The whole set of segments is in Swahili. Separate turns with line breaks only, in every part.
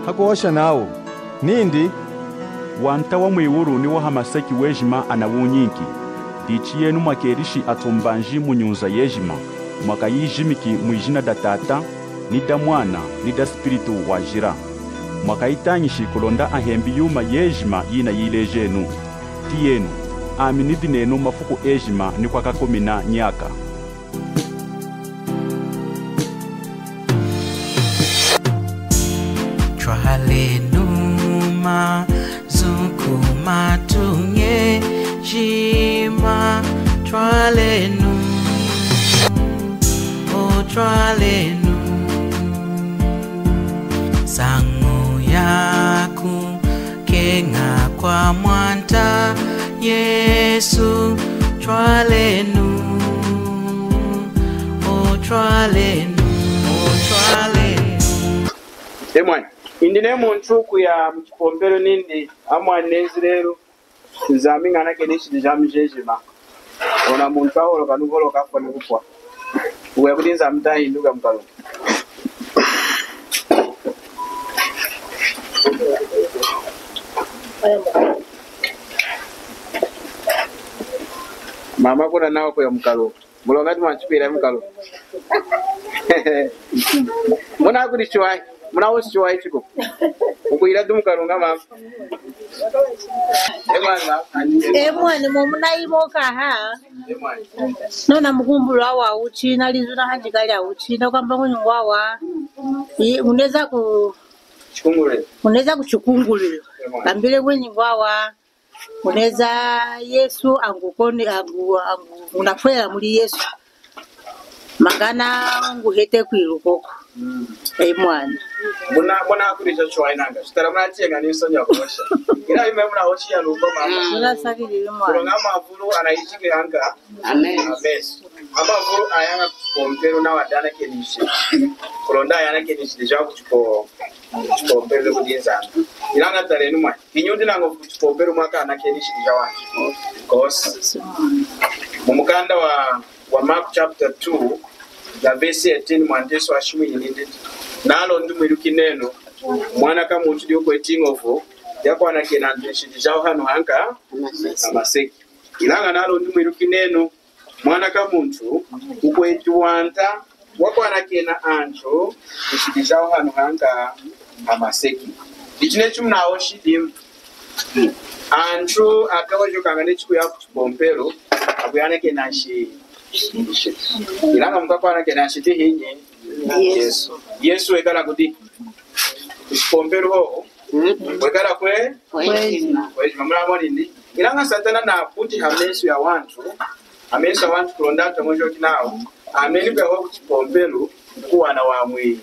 Hakosha nawo. Nindi?
Wanta wa mwiwuru ni wa hamaseki wejima anawunyinki. Dichi yenu mwakerishi atumbanji munyunza yejima. Mwaka yijimiki mwijina da tata, ni da mwana, ni da spiritu wajira. Mwaka itanyishi kulonda ahembi yuma yejima yina yilejenu. Tiyenu, aminidi nenu mafuku ejima ni kwa kakomina nyaka.
Tralenuma zukuma tunge jima tralenu o tralenu sangu yaku kenga kwa mwanta Yesu tralenu o tralenu o tralenu.
Emwana indine muntu kuya mchikombero nindi amwanezi lero nzaminga nake nishi jamjejima ona muntu aho kanugolo kafone kupwa uwe kutinza mtahinduka mkalo mama kuna nawo kwa mkalo mulongati mwachipira mkalo muna kuri chwai muna wosi chwai chiko ukuira dumkalunga mama
emwana mumuna iboka ha nona mukumbulwa wa uchina lizuna hanjikali ya uchina kwamba kunyungwa wa uneza kuchukungulilo kambile kwenye ngwawa uneza Yesu angukoni unafwela muli Yesu magana nguhete kwirukoko mwana
muna kurisha chwai nanga sitara mwatenga nisonya kosha ila ime muna hoshi ya lumba mama
sura sakili mwana
kulonga mavulu anaichike hanga amen amavulu ayanga kompero na wadana kenishe kulonda ayana kenishe deja kuchikompero kudinza ilanga tare numa inyundi nango kuchikompero mwaka ana kenishe deja wanje cause mumukanda wa Mark chapter 2 na verse 18 mwandeso ashimwe nyinde nalo ndi mwiruki neno mwana kama muntu yoko etingovo yakwana kena ndishiti jaho hano hanka amaseki ilanga nalo ndi mwiruki neno mwana kama muntu uko etuwanta wakwana kena ancho ndishiti jaho hano hanka amaseki ichine chumnawo shidim ancho akawajo kangane chikuya kuchipompero akuyana kena shi ilanga mukakwana kena shiti hinyi Yesu ekala kuti kuchipompero ho wekala kwe mama mwalindi ilanga satana na kuti hamesu ya wantu kulondata mwejo kinao ameni kwa kuchipompero kuwa wa mwi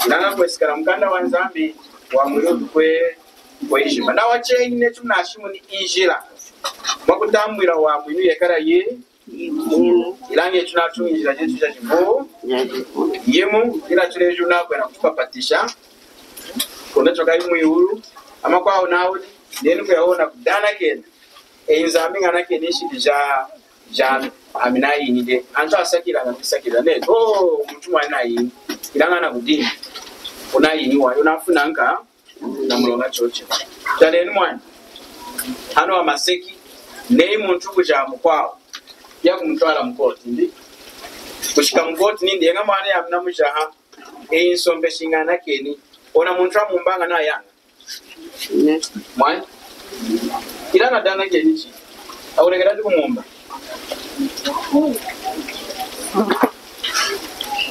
ilanga kwesikala mkanda wa nzambi wa mwiyo kwe ishima na wachene tunashimu ni injila mwakutambwira wa mwinu yekala ye ilange tunatungirira jetu cha jivo yemu ila tuleju nako na kutupapatisha konacho kali muyuru ama kwao nawo nenu kuyaona kudana kene einzaminga nake nishi ja amina inide anto asakira ngisakira ne mtu mwana yin ilanga na kudini ona yini wa unafuna nka na mulonga choche tale mwana hano amaseki nei muntu kuja mkwao ya kumtwala mkoti ndi kushika mkoti nindi yenga mwana ya mnamushaha insombe shingana keni ona muntu amumbanga na yanga mwana ilana dana keni chi aulegera kumumba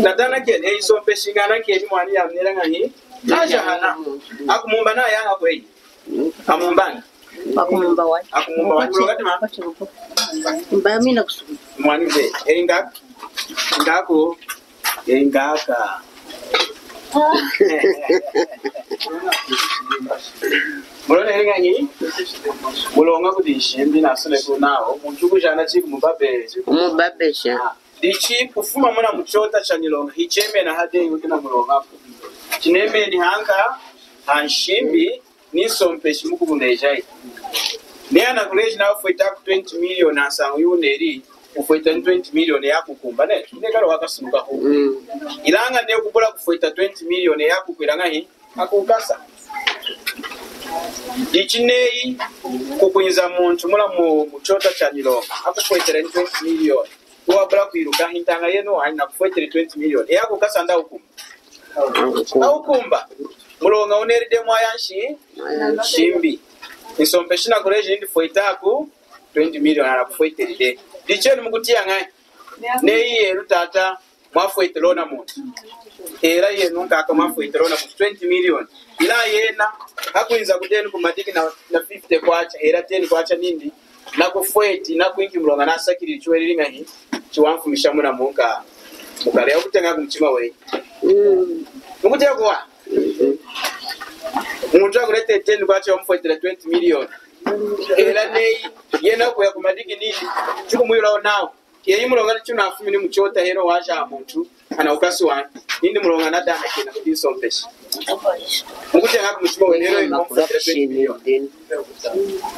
na dana keni insombe shingana keni mwana ya mnelanga hi naja hana akumumba na yanga kweli amumbanga
akumumba wa
kulogati ma
mba mina kusuku
mwanize ngako engaka mulone nganyi mulonga kuti shimbi nasole kunao munchuku jana chiku mubabesha dichi kufuma mwana mchota chanilonga hicheme na hade yuki na mulonga chinembe ni hanga hanshimbi nisompeshi muku munejai Niana kuleji na ufuita 20 million asangu yuneri ufuita 20 million yako kumba ne kalo wakasumuka ho ilanga ne kubula kufuita 20 million yako kwilanga hi akukasa ichineyi kukwinza muntu mula mu chota cha Nilonga akufwetera 20 million wabula kwiruka hintanga yeno hanyina kufwetera 20 million akukasa nda ukumba mulonga uneride mwayanshi shimbi nisompeshina koleji ndi fwetaku 20 million ala kufweteride dicheni mukutia ngai neyi rutata mwafweterona muntu era yenu nkaka mwafweterona mu 20 million ila yena hakuinza kudeni kumadiki na 50 kwacha era 10 kwacha nindi na kufweti na kuinki mulonga nasakiri chwe lilinga hi chiwamfumisha muna munka mukale okutenga kumchima we mukutia kwa muntu akulete 10 kwacha wamfwetera 20 million era neyi yena kuya kumadiki nindi chikumwira nawo yeyi mulonga chuna afumini muchota hero washa muntu ana ukasi wani nindi mulonga na dana kena kudisompesha mukutenga kumchima we hero wamfwetera 20 million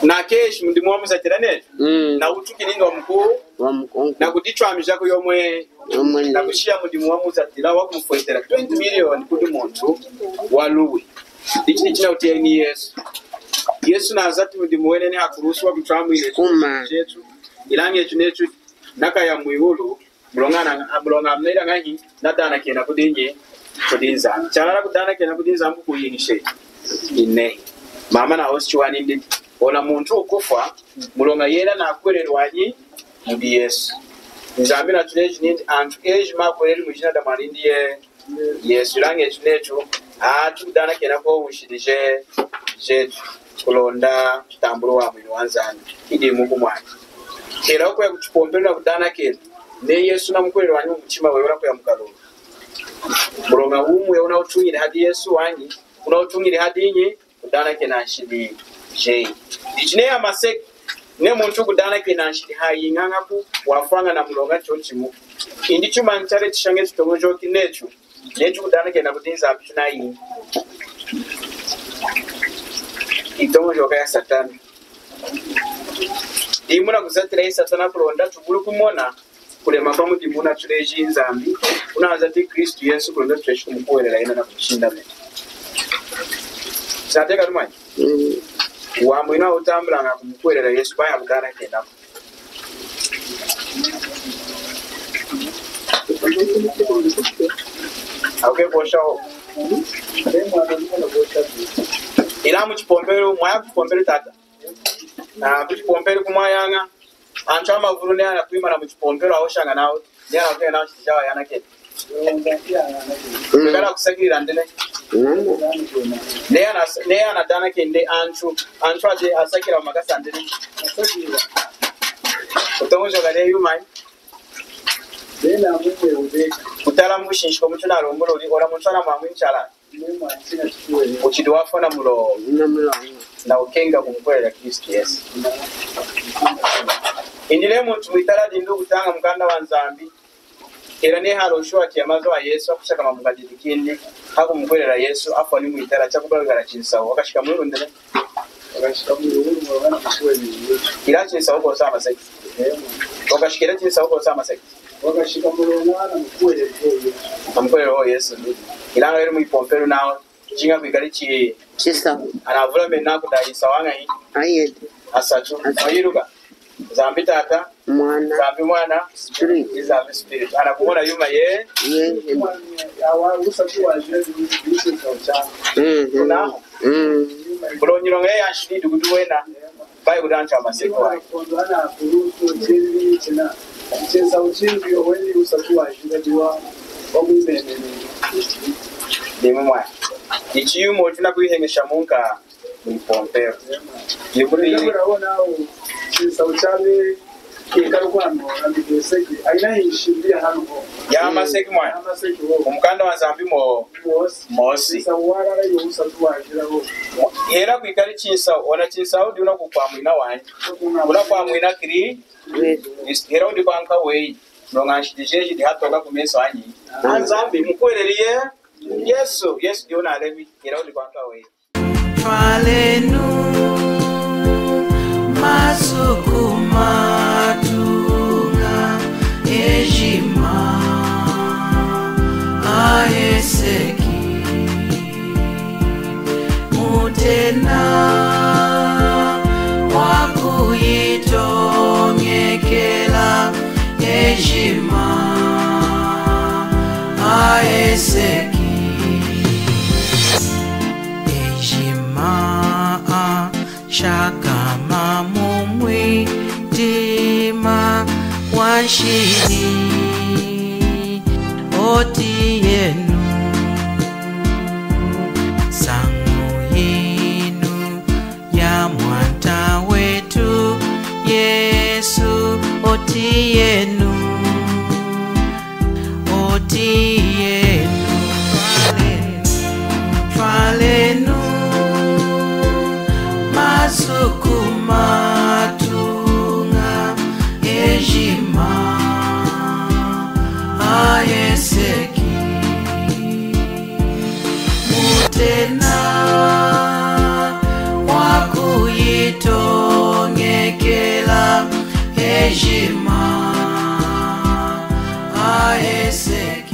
na keshi ndi mwamusatira nene na utuki nindi wa mkuu na kuditwa amijako yomwe na kushia ndi mwamusatira wakumfwetera 20 million kuti muntu waluwi ichi china utia ni Yesu na azati ndi muwene ne hakuruswa kutwamu ile chetu ilange chunechu naka ya muiwulu mulonga amnera ngahi nadana kena kudinye kudinza chala kudana kena kudinza mbu kuyinishe ine mama na oschiwani ndi ona muntu ukufa mulonga yera na akwererwanyi ndi Yesu nzambi na chunechu nindi antu age makwereri mujina da marindi Yesu ilange chunechu tudana kena ko ushidije jetu kulonda tambulo wa mwini wanzani idi mungu mwani kera kwa kuchipombela kudana kena ne Yesu na mkweli wanyu mchima wewe kwa mkalonga mulonga humu ya unautungire hadi Yesu wanyi unautungire hadi inyi kudana kena shidi je ichine ya masek ne muntu kudana kena shidi hayi nganga ku wafanga na mulonga chochimu indi chuma ntare chishange chitomojo kinechu nechu kudana kena kudinza apishuna yi itomojo kaya satani imuna kuzatira satana kulonda tubulu kumona kulema kwa mudimuna tuleji nzambi unaanza ti Kristo Yesu kulonda tuleji kumukuwelela ina na kushinda mene sateka tumanyi wa mwina utambula nga kumukuwelela Yesu baya kudana kena auke boshao ila muchipombero mwaya kupombero tata na kuchipombero kumayanga ancha mavuru ne ana kuima na muchipombero aoshanga nawo ne ana kwenda chichawa yana kete ngala kusakira ndene ne ana dana kende anchu aje asakira magasa ndene utomojo gale yumai dena mwe ube kutala mushinshiko mutuna rombolo uri ora mutana mamwinchala uchidwafana mulo na ukenga kumkwela Kristo Yesu indile muntu mwitala dindu kutanga mukanda wa nzambi era ne haroshwa kyamazo wa Yesu akushaka mamugadi kindi hapo mkwela Yesu afa ni mwitala chakubalagala chinsawo akashika mwiro ndele akashika mwiro mwana kusweli ila chinsawo ko sama seki akashikira chinsawo ko sama seki akashika mwiro mwana mkwela Yesu ilanga yero muipompero nawo jinga kwigari chi chisa anavula mena kudayisa wanga hii ayede asatu ayiruka zambi tata zambi mwana spirit zambi spirit anakuona yuma ye awa usatu wa jesu bisu cha na bulonyiro nge yashidi duguduwena bai kudancha amaseko wa ana kuruso jeli tena cheza uchimbi wewe usatu wa jesu wa omumene dimo mwa ichiyumo tuna kuihengesha munka muipompero yiburi urabona sauchale ikarukwano ambideseki aina yishimbia hano ya maseki mwa umukanda wa zambi mosi sawara la yusa tuwajira ho era kwikari chinsa ona chinsa udi una kukwamwina wanje una kwamwina kiri era udi kwanka wei nongashidije ndi hatoka kumeso anyi anzambi mukweleliye Yesu diona alevi era udi kwanka wei
Falenu masukuma tunga ejima aeseki mutena wakuyitongekela ejima aeseki ejima shakama mumwitima wanshini oti yenu sangu yinu ya mwanta wetu Yesu oti yenu twalenu masukumatunga ejima aeseki mutena wakuyitongekela ejima aeseki